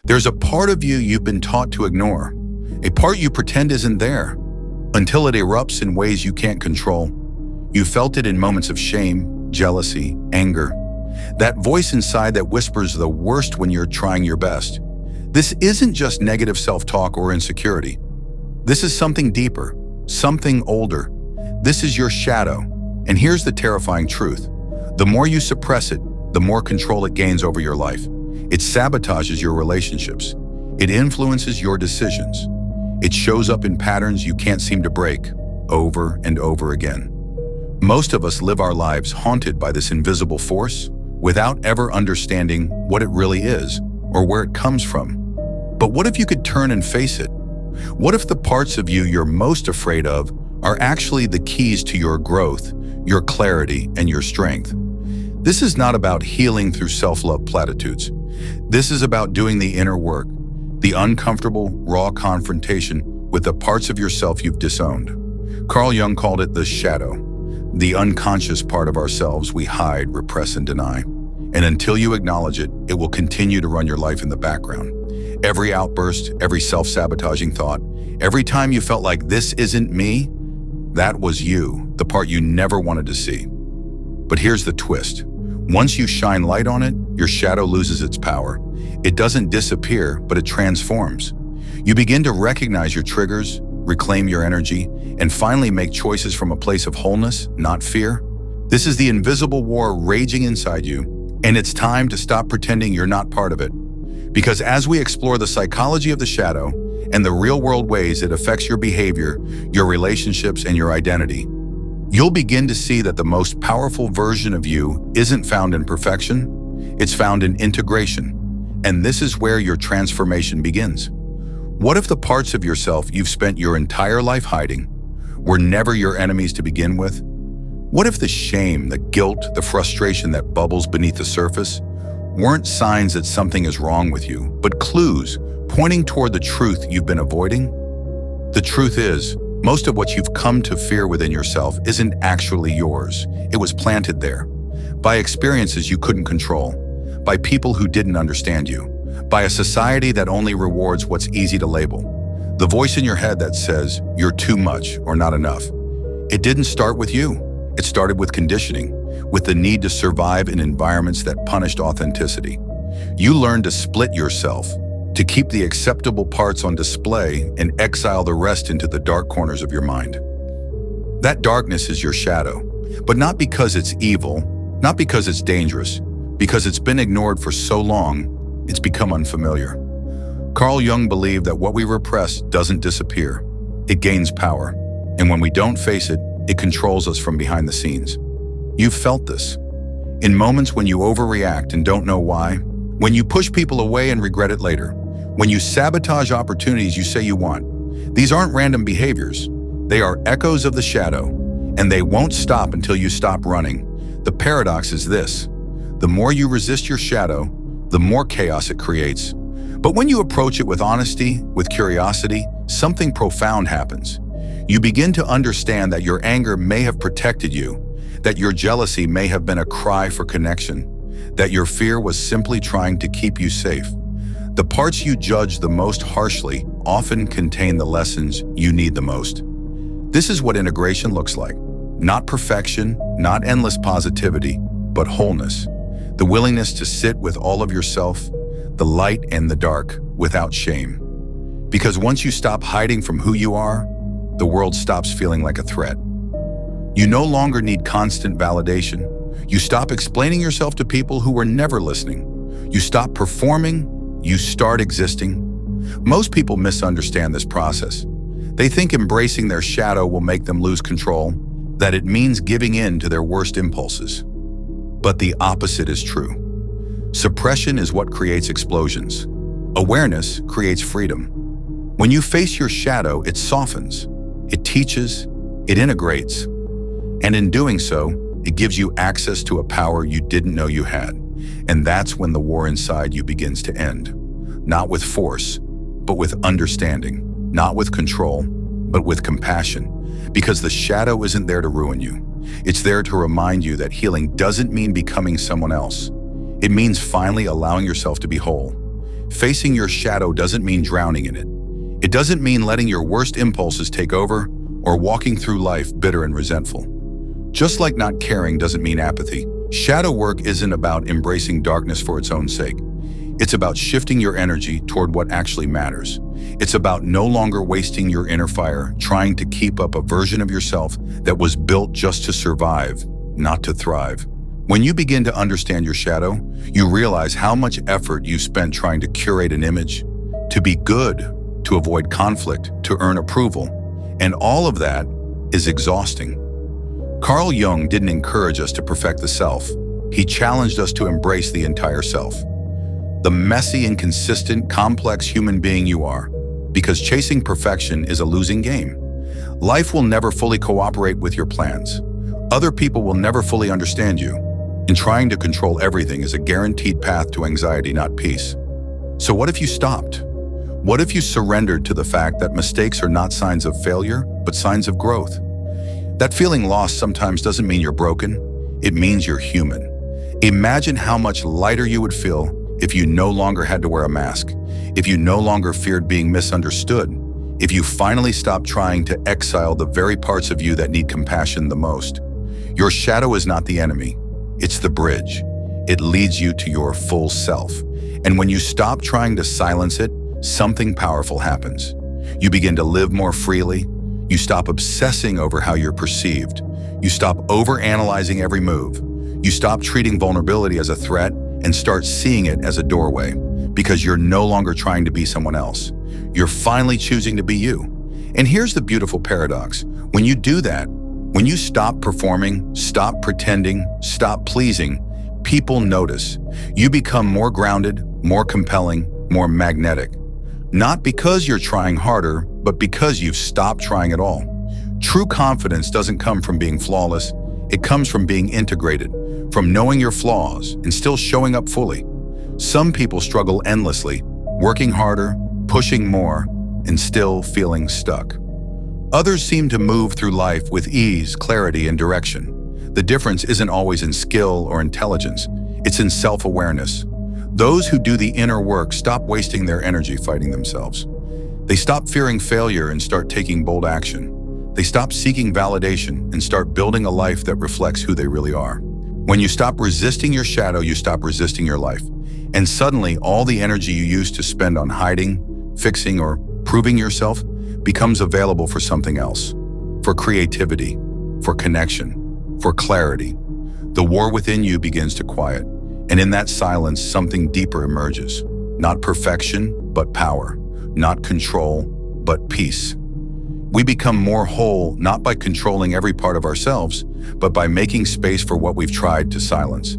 There's a part of you you've been taught to ignore, a part you pretend isn't there, until it erupts in ways you can't control. You felt it in moments of shame, jealousy, anger. That voice inside that whispers the worst when you're trying your best. This isn't just negative self-talk or insecurity. This is something deeper, something older. This is your shadow. And here's the terrifying truth. The more you suppress it, the more control it gains over your life. It sabotages your relationships. It influences your decisions. It shows up in patterns you can't seem to break, over and over again. Most of us live our lives haunted by this invisible force without ever understanding what it really is or where it comes from. But what if you could turn and face it? What if the parts of you you're most afraid of are actually the keys to your growth, your clarity, and your strength? This is not about healing through self-love platitudes. This is about doing the inner work, the uncomfortable, raw confrontation with the parts of yourself you've disowned. Carl Jung called it the shadow, the unconscious part of ourselves we hide, repress, and deny. And until you acknowledge it, it will continue to run your life in the background. Every outburst, every self-sabotaging thought, every time you felt like this isn't me, that was you, the part you never wanted to see. But here's the twist. Once you shine light on it, your shadow loses its power. It doesn't disappear, but it transforms. You begin to recognize your triggers, reclaim your energy, and finally make choices from a place of wholeness, not fear. This is the invisible war raging inside you, and it's time to stop pretending you're not part of it. Because as we explore the psychology of the shadow and the real-world ways it affects your behavior, your relationships, and your identity, you'll begin to see that the most powerful version of you isn't found in perfection, it's found in integration. And this is where your transformation begins. What if the parts of yourself you've spent your entire life hiding were never your enemies to begin with? What if the shame, the guilt, the frustration that bubbles beneath the surface weren't signs that something is wrong with you, but clues pointing toward the truth you've been avoiding? The truth is, most of what you've come to fear within yourself isn't actually yours. It was planted there by experiences you couldn't control, by people who didn't understand you, by a society that only rewards what's easy to label. The voice in your head that says you're too much or not enough. It didn't start with you. It started with conditioning, with the need to survive in environments that punished authenticity. You learned to split yourself, to keep the acceptable parts on display and exile the rest into the dark corners of your mind. That darkness is your shadow, but not because it's evil, not because it's dangerous, because it's been ignored for so long, it's become unfamiliar. Carl Jung believed that what we repress doesn't disappear, it gains power. And when we don't face it, it controls us from behind the scenes. You've felt this. In moments when you overreact and don't know why, when you push people away and regret it later, when you sabotage opportunities you say you want. These aren't random behaviors. They are echoes of the shadow, and they won't stop until you stop running. The paradox is this: the more you resist your shadow, the more chaos it creates. But when you approach it with honesty, with curiosity, something profound happens. You begin to understand that your anger may have protected you, that your jealousy may have been a cry for connection, that your fear was simply trying to keep you safe. The parts you judge the most harshly often contain the lessons you need the most. This is what integration looks like. Not perfection, not endless positivity, but wholeness. The willingness to sit with all of yourself, the light and the dark, without shame. Because once you stop hiding from who you are, the world stops feeling like a threat. You no longer need constant validation. You stop explaining yourself to people who were never listening. You stop performing, you start existing. Most people misunderstand this process. They think embracing their shadow will make them lose control, that it means giving in to their worst impulses. But the opposite is true. Suppression is what creates explosions. Awareness creates freedom. When you face your shadow, it softens, it teaches, it integrates. And in doing so, it gives you access to a power you didn't know you had. And that's when the war inside you begins to end. Not with force, but with understanding. Not with control, but with compassion. Because the shadow isn't there to ruin you. It's there to remind you that healing doesn't mean becoming someone else. It means finally allowing yourself to be whole. facing your shadow doesn't mean drowning in it. It doesn't mean letting your worst impulses take over or walking through life bitter and resentful. Just like not caring doesn't mean apathy, shadow work isn't about embracing darkness for its own sake. It's about shifting your energy toward what actually matters. It's about no longer wasting your inner fire trying to keep up a version of yourself that was built just to survive, not to thrive. When you begin to understand your shadow, you realize how much effort you spent trying to curate an image, to be good, to avoid conflict, to earn approval. And all of that is exhausting. Carl Jung didn't encourage us to perfect the self. He challenged us to embrace the entire self. The messy, inconsistent, complex human being you are, because chasing perfection is a losing game. Life will never fully cooperate with your plans. Other people will never fully understand you. And trying to control everything is a guaranteed path to anxiety, not peace. So what if you stopped? What if you surrendered to the fact that mistakes are not signs of failure, but signs of growth? That feeling lost sometimes doesn't mean you're broken. It means you're human. Imagine how much lighter you would feel if you no longer had to wear a mask, if you no longer feared being misunderstood, if you finally stopped trying to exile the very parts of you that need compassion the most. Your shadow is not the enemy. It's the bridge. It leads you to your full self. And when you stop trying to silence it, something powerful happens. You begin to live more freely. You stop obsessing over how you're perceived. You stop overanalyzing every move. You stop treating vulnerability as a threat and start seeing it as a doorway, because you're no longer trying to be someone else. You're finally choosing to be you. And here's the beautiful paradox. When you do that, when you stop performing, stop pretending, stop pleasing, people notice. You become more grounded, more compelling, more magnetic. Not because you're trying harder, but because you've stopped trying at all. True confidence doesn't come from being flawless. It comes from being integrated, from knowing your flaws and still showing up fully. Some people struggle endlessly, working harder, pushing more, and still feeling stuck. Others seem to move through life with ease, clarity, and direction. The difference isn't always in skill or intelligence. It's in self-awareness. Those who do the inner work stop wasting their energy fighting themselves. They stop fearing failure and start taking bold action. They stop seeking validation and start building a life that reflects who they really are. When you stop resisting your shadow, you stop resisting your life. And suddenly, all the energy you used to spend on hiding, fixing, or proving yourself becomes available for something else. For creativity, for connection, for clarity. The war within you begins to quiet. And in that silence, something deeper emerges. Not perfection, but power. Not control, but peace. We become more whole not by controlling every part of ourselves, but by making space for what we've tried to silence.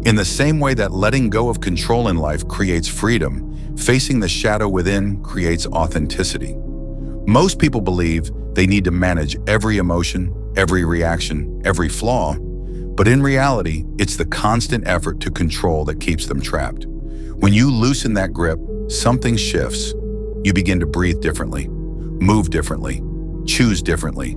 In the same way that letting go of control in life creates freedom, facing the shadow within creates authenticity. Most people believe they need to manage every emotion, every reaction, every flaw, but in reality, it's the constant effort to control that keeps them trapped. When you loosen that grip, something shifts. You begin to breathe differently, move differently, choose differently.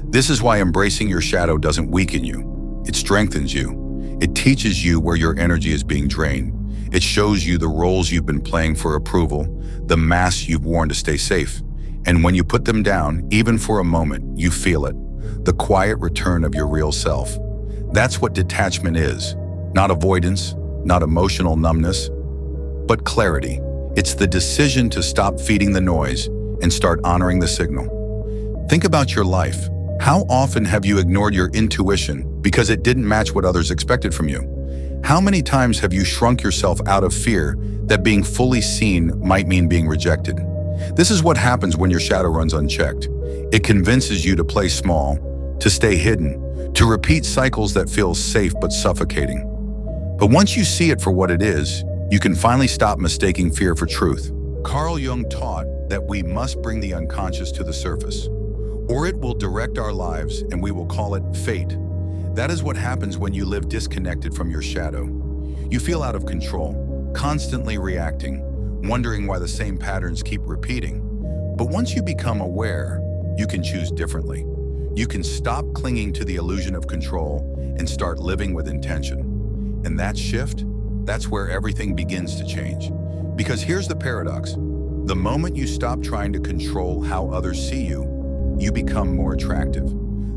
This is why embracing your shadow doesn't weaken you. It strengthens you. It teaches you where your energy is being drained. It shows you the roles you've been playing for approval, the masks you've worn to stay safe. And when you put them down, even for a moment, you feel it. The quiet return of your real self. That's what detachment is. Not avoidance, not emotional numbness, but clarity. It's the decision to stop feeding the noise and start honoring the signal. Think about your life. How often have you ignored your intuition because it didn't match what others expected from you? How many times have you shrunk yourself out of fear that being fully seen might mean being rejected? This is what happens when your shadow runs unchecked. It convinces you to play small, to stay hidden, to repeat cycles that feel safe but suffocating. But once you see it for what it is, you can finally stop mistaking fear for truth. Carl Jung taught that we must bring the unconscious to the surface, or it will direct our lives and we will call it fate. That is what happens when you live disconnected from your shadow. You feel out of control, constantly reacting, wondering why the same patterns keep repeating. But once you become aware, you can choose differently. You can stop clinging to the illusion of control and start living with intention. And that shift, that's where everything begins to change. Because here's the paradox. The moment you stop trying to control how others see you, you become more attractive.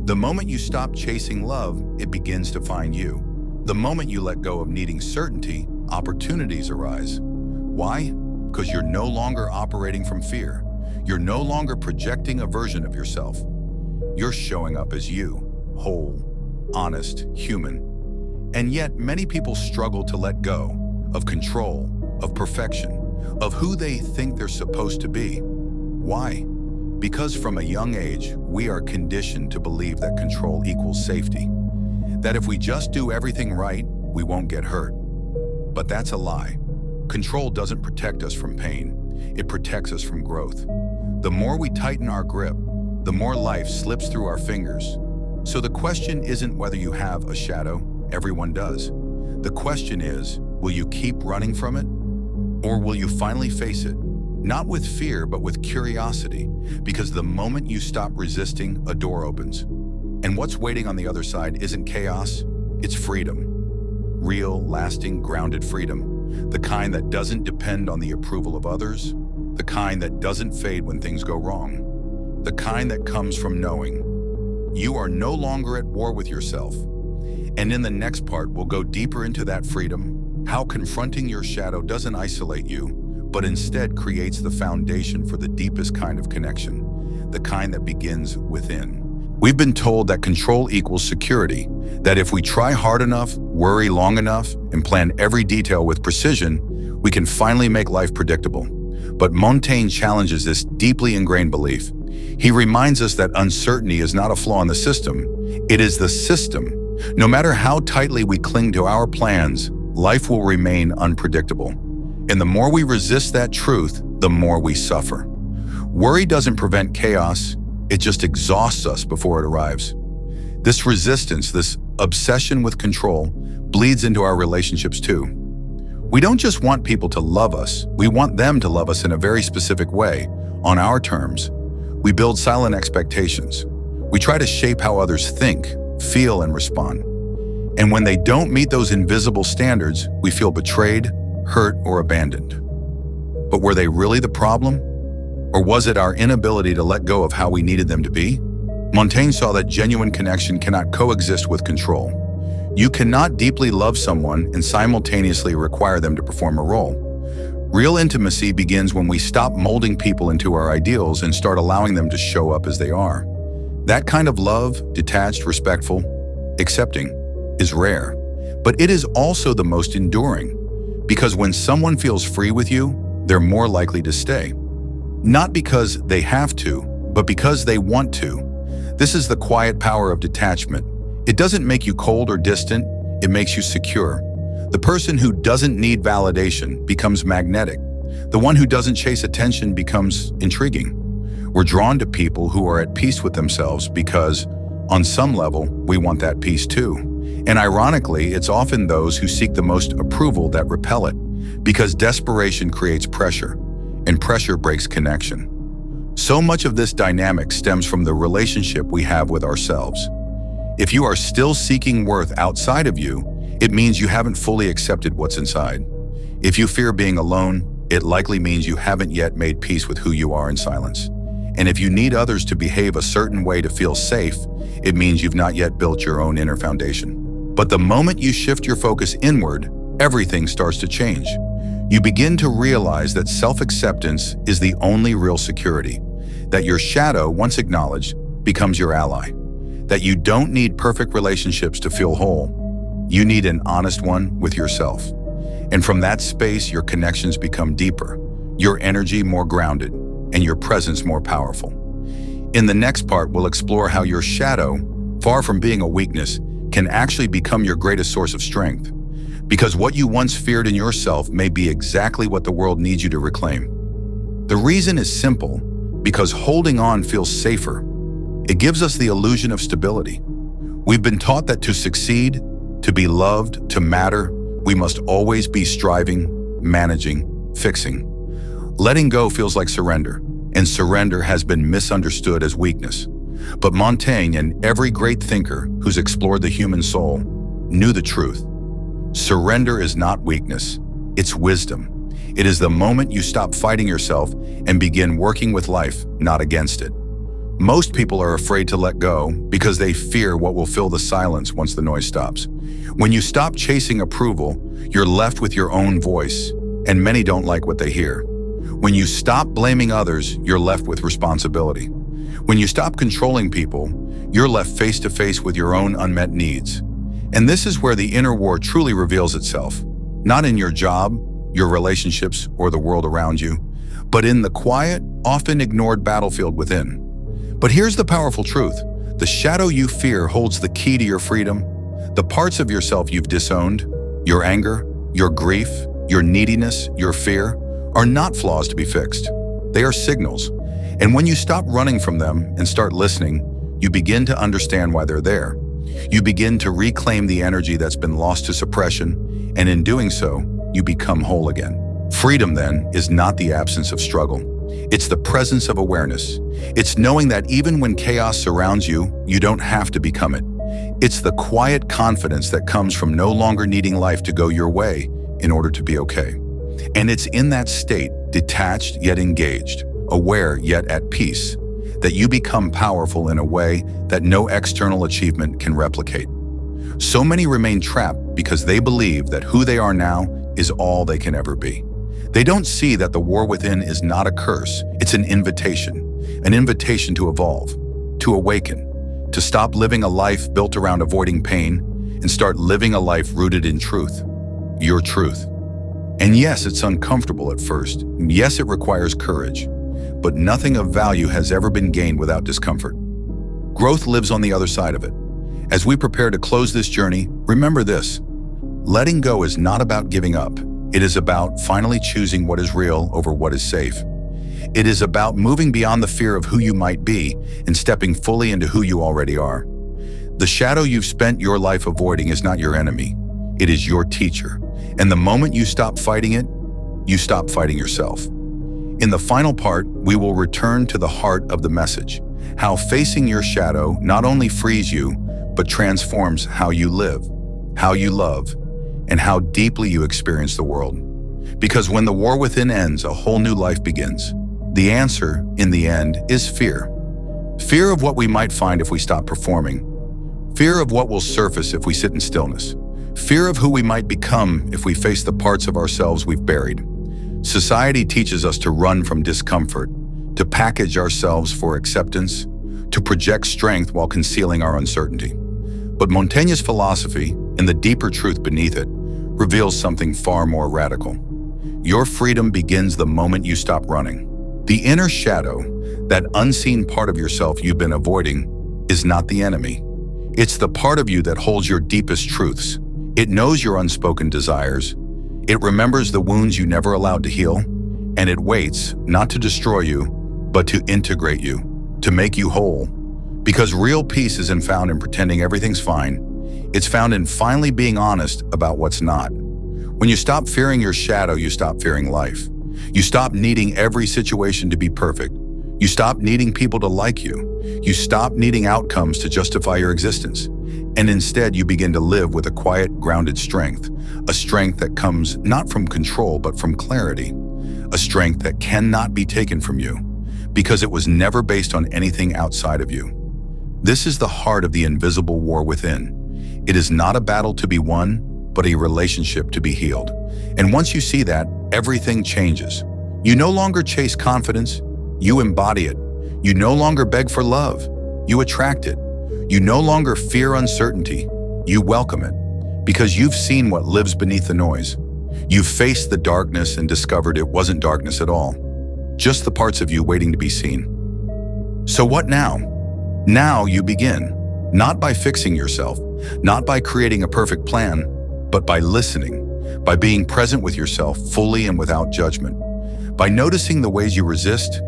The moment you stop chasing love, it begins to find you. The moment you let go of needing certainty, opportunities arise. Why? Because you're no longer operating from fear. You're no longer projecting a version of yourself. You're showing up as you, whole, honest, human. And yet, many people struggle to let go of control, of perfection, of who they think they're supposed to be. Why? Because from a young age, we are conditioned to believe that control equals safety. That if we just do everything right, we won't get hurt. But that's a lie. Control doesn't protect us from pain. It protects us from growth. The more we tighten our grip, the more life slips through our fingers. So the question isn't whether you have a shadow. Everyone does. The question is, will you keep running from it? Or will you finally face it? Not with fear, but with curiosity. Because the moment you stop resisting, a door opens. And what's waiting on the other side isn't chaos, it's freedom. Real, lasting, grounded freedom. The kind that doesn't depend on the approval of others. The kind that doesn't fade when things go wrong. The kind that comes from knowing you are no longer at war with yourself. And in the next part, we'll go deeper into that freedom, how confronting your shadow doesn't isolate you, but instead creates the foundation for the deepest kind of connection, the kind that begins within. We've been told that control equals security, that if we try hard enough, worry long enough, and plan every detail with precision, we can finally make life predictable. But Montaigne challenges this deeply ingrained belief. He reminds us that uncertainty is not a flaw in the system, it is the system. No matter how tightly we cling to our plans, life will remain unpredictable. And the more we resist that truth, the more we suffer. Worry doesn't prevent chaos, it just exhausts us before it arrives. This resistance, this obsession with control, bleeds into our relationships too. We don't just want people to love us, we want them to love us in a very specific way, on our terms. We build silent expectations. We try to shape how others think, feel, and respond. And when they don't meet those invisible standards, we feel betrayed, hurt, or abandoned. But were they really the problem? Or was it our inability to let go of how we needed them to be? Montaigne saw that genuine connection cannot coexist with control. You cannot deeply love someone and simultaneously require them to perform a role. Real intimacy begins when we stop molding people into our ideals and start allowing them to show up as they are. That kind of love, detached, respectful, accepting, is rare, but it is also the most enduring. Because when someone feels free with you, they're more likely to stay. Not because they have to, but because they want to. This is the quiet power of detachment. It doesn't make you cold or distant, it makes you secure. The person who doesn't need validation becomes magnetic. The one who doesn't chase attention becomes intriguing. We're drawn to people who are at peace with themselves because, on some level, we want that peace too. And ironically, it's often those who seek the most approval that repel it, because desperation creates pressure, and pressure breaks connection. So much of this dynamic stems from the relationship we have with ourselves. If you are still seeking worth outside of you, it means you haven't fully accepted what's inside. If you fear being alone, it likely means you haven't yet made peace with who you are in silence. And if you need others to behave a certain way to feel safe, it means you've not yet built your own inner foundation. But the moment you shift your focus inward, everything starts to change. You begin to realize that self-acceptance is the only real security, that your shadow, once acknowledged, becomes your ally, that you don't need perfect relationships to feel whole. You need an honest one with yourself. And from that space, your connections become deeper, your energy more grounded, and your presence more powerful. In the next part, we'll explore how your shadow, far from being a weakness, can actually become your greatest source of strength. Because what you once feared in yourself may be exactly what the world needs you to reclaim. The reason is simple, because holding on feels safer. It gives us the illusion of stability. We've been taught that to succeed, to be loved, to matter, we must always be striving, managing, fixing. Letting go feels like surrender, and surrender has been misunderstood as weakness. But Montaigne and every great thinker who's explored the human soul knew the truth. Surrender is not weakness, it's wisdom. It is the moment you stop fighting yourself and begin working with life, not against it. Most people are afraid to let go because they fear what will fill the silence once the noise stops. When you stop chasing approval, you're left with your own voice, and many don't like what they hear. When you stop blaming others, you're left with responsibility. When you stop controlling people, you're left face to face with your own unmet needs. And this is where the inner war truly reveals itself, not in your job, your relationships, or the world around you, but in the quiet, often ignored battlefield within. But here's the powerful truth. The shadow you fear holds the key to your freedom. The parts of yourself you've disowned, your anger, your grief, your neediness, your fear, are not flaws to be fixed. They are signals. And when you stop running from them and start listening, you begin to understand why they're there. You begin to reclaim the energy that's been lost to suppression, and in doing so, you become whole again. Freedom, then, is not the absence of struggle. It's the presence of awareness. It's knowing that even when chaos surrounds you, you don't have to become it. It's the quiet confidence that comes from no longer needing life to go your way in order to be okay. And it's in that state, detached yet engaged, aware yet at peace, that you become powerful in a way that no external achievement can replicate. So many remain trapped because they believe that who they are now is all they can ever be. They don't see that the war within is not a curse, it's an invitation to evolve, to awaken, to stop living a life built around avoiding pain and start living a life rooted in truth, your truth. And yes, it's uncomfortable at first. Yes, it requires courage, but nothing of value has ever been gained without discomfort. Growth lives on the other side of it. As we prepare to close this journey, remember this: letting go is not about giving up. It is about finally choosing what is real over what is safe. It is about moving beyond the fear of who you might be and stepping fully into who you already are. The shadow you've spent your life avoiding is not your enemy. It is your teacher. And the moment you stop fighting it, you stop fighting yourself. In the final part, we will return to the heart of the message, how facing your shadow not only frees you, but transforms how you live, how you love, and how deeply you experience the world. Because when the war within ends, a whole new life begins. The answer, in the end, is fear. Fear of what we might find if we stop performing. Fear of what will surface if we sit in stillness. Fear of who we might become if we face the parts of ourselves we've buried. Society teaches us to run from discomfort, to package ourselves for acceptance, to project strength while concealing our uncertainty. But Montaigne's philosophy, and the deeper truth beneath it, reveals something far more radical. Your freedom begins the moment you stop running. The inner shadow, that unseen part of yourself you've been avoiding, is not the enemy. It's the part of you that holds your deepest truths. It knows your unspoken desires. It remembers the wounds you never allowed to heal, and it waits not to destroy you, but to integrate you, to make you whole. Because real peace isn't found in pretending everything's fine. It's found in finally being honest about what's not. When you stop fearing your shadow, you stop fearing life. You stop needing every situation to be perfect. You stop needing people to like you. You stop needing outcomes to justify your existence. And instead, you begin to live with a quiet, grounded strength, a strength that comes not from control, but from clarity, a strength that cannot be taken from you, because it was never based on anything outside of you. This is the heart of the invisible war within. It is not a battle to be won, but a relationship to be healed. And once you see that, everything changes. You no longer chase confidence, you embody it. You no longer beg for love, you attract it. You no longer fear uncertainty, you welcome it. Because you've seen what lives beneath the noise. You've faced the darkness and discovered it wasn't darkness at all, just the parts of you waiting to be seen. So what now? Now you begin, not by fixing yourself, not by creating a perfect plan, but by listening, by being present with yourself fully and without judgment, by noticing the ways you resist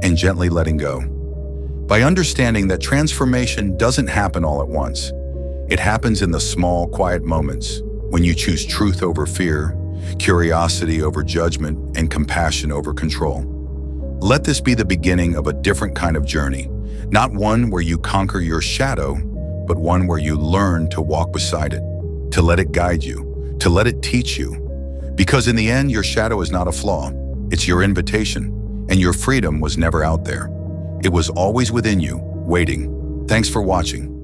and gently letting go, by understanding that transformation doesn't happen all at once. It happens in the small, quiet moments when you choose truth over fear, curiosity over judgment, and compassion over control. Let this be the beginning of a different kind of journey, not one where you conquer your shadow, but one where you learn to walk beside it, to let it guide you, to let it teach you. Because in the end, your shadow is not a flaw. It's your invitation. And your freedom was never out there. It was always within you, waiting. Thanks for watching.